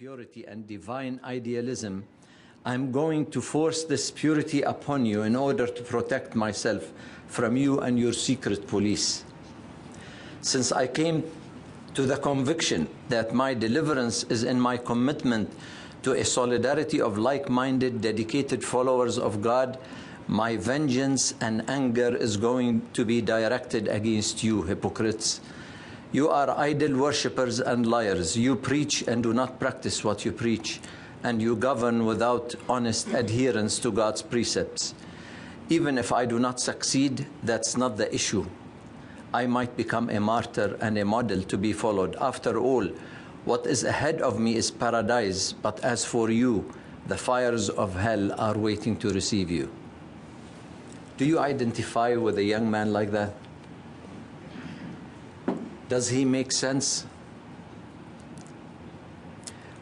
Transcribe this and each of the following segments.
purity and divine idealism, I'm going to force this purity upon you in order to protect myself from you and your secret police. Since I came to the conviction that my deliverance is in my commitment to a solidarity of like-minded, dedicated followers of God, my vengeance and anger is going to be directed against you, hypocrites. You are idol worshippers and liars. You preach and do not practice what you preach, and you govern without honest adherence to God's precepts. Even if I do not succeed, that's not the issue. I might become a martyr and a model to be followed. After all, what is ahead of me is paradise, but as for you, the fires of hell are waiting to receive you. Do you identify with a young man like that? Does he make sense?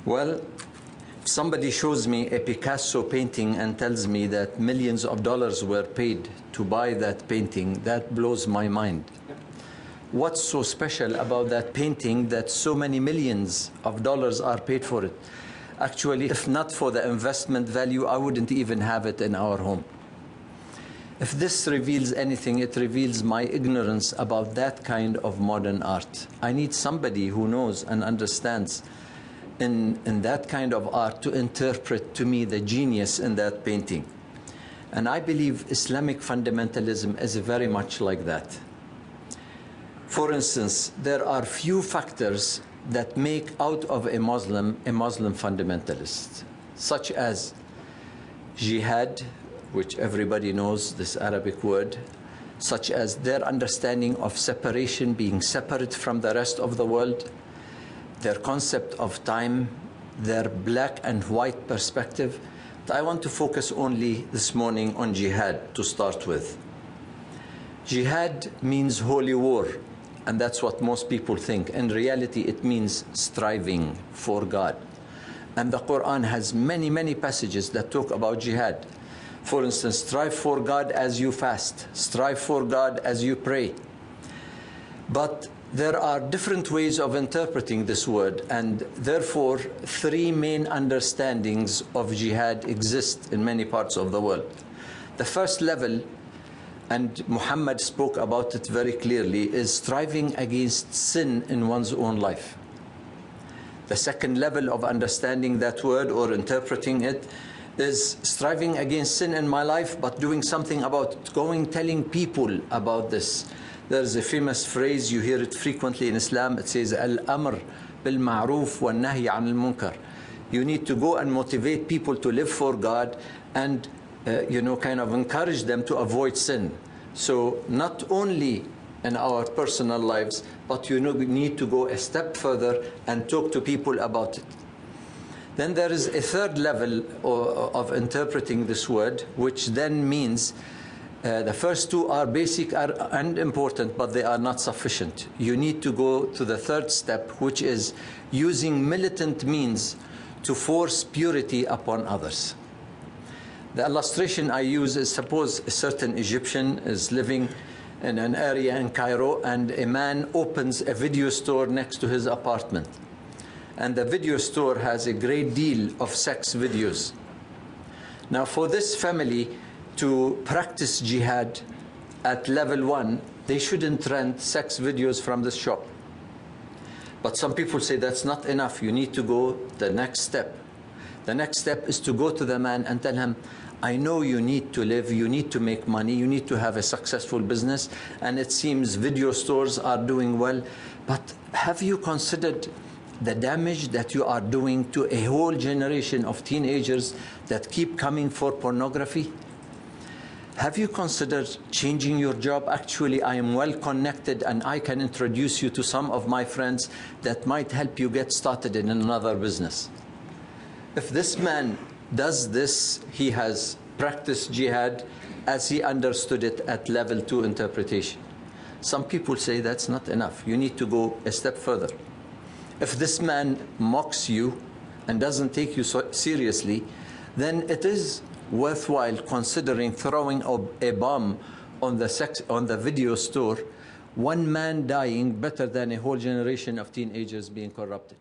Well, if somebody shows me a Picasso painting and tells me that millions of dollars were paid to buy that painting, that blows my mind. What's so special about that painting that so many millions of dollars are paid for it? Actually, if not for the investment value, I wouldn't even have it in our home. If this reveals anything, it reveals my ignorance about that kind of modern art. I need somebody who knows and understands in that kind of art to interpret to me the genius in that painting. And I believe Islamic fundamentalism is very much like that. For instance, there are few factors that make out of a Muslim fundamentalist, such as jihad, which everybody knows, this Arabic word, such as their understanding of separation, being separate from the rest of the world, their concept of time, their black and white perspective. I want to focus only this morning on jihad to start with. Jihad means holy war, and that's what most people think. In reality, it means striving for God. And the Quran has many, many passages that talk about jihad. For instance, strive for God as you fast. Strive for God as you pray. But there are different ways of interpreting this word, and therefore three main understandings of jihad exist in many parts of the world. The first level, and Muhammad spoke about it very clearly, is striving against sin in one's own life. The second level of understanding that word or interpreting it is striving against sin in my life, but doing something about it, telling people about this. There's a famous phrase, you hear it frequently in Islam, it says, Al-amr bil-ma'roof wa-nahy an-al-munkar. You need to go and motivate people to live for God and kind of encourage them to avoid sin. So not only in our personal lives, but you need to go a step further and talk to people about it. Then there is a third level of interpreting this word, which then means the first two are basic and important, but they are not sufficient. You need to go to the third step, which is using militant means to force purity upon others. The illustration I use is, suppose a certain Egyptian is living in an area in Cairo, and a man opens a video store next to his apartment. And the video store has a great deal of sex videos. Now, for this family to practice jihad at level 1, they shouldn't rent sex videos from this shop. But some people say that's not enough. You need to go the next step. The next step is to go to the man and tell him, I know you need to live, you need to make money, you need to have a successful business, and it seems video stores are doing well, but have you considered the damage that you are doing to a whole generation of teenagers that keep coming for pornography? Have you considered changing your job? Actually, I am well connected and I can introduce you to some of my friends that might help you get started in another business. If this man does this, he has practiced jihad as he understood it at level 2 interpretation. Some people say that's not enough. You need to go a step further. If this man mocks you and doesn't take you so seriously, then it is worthwhile considering throwing a bomb on the video store. One man dying better than a whole generation of teenagers being corrupted.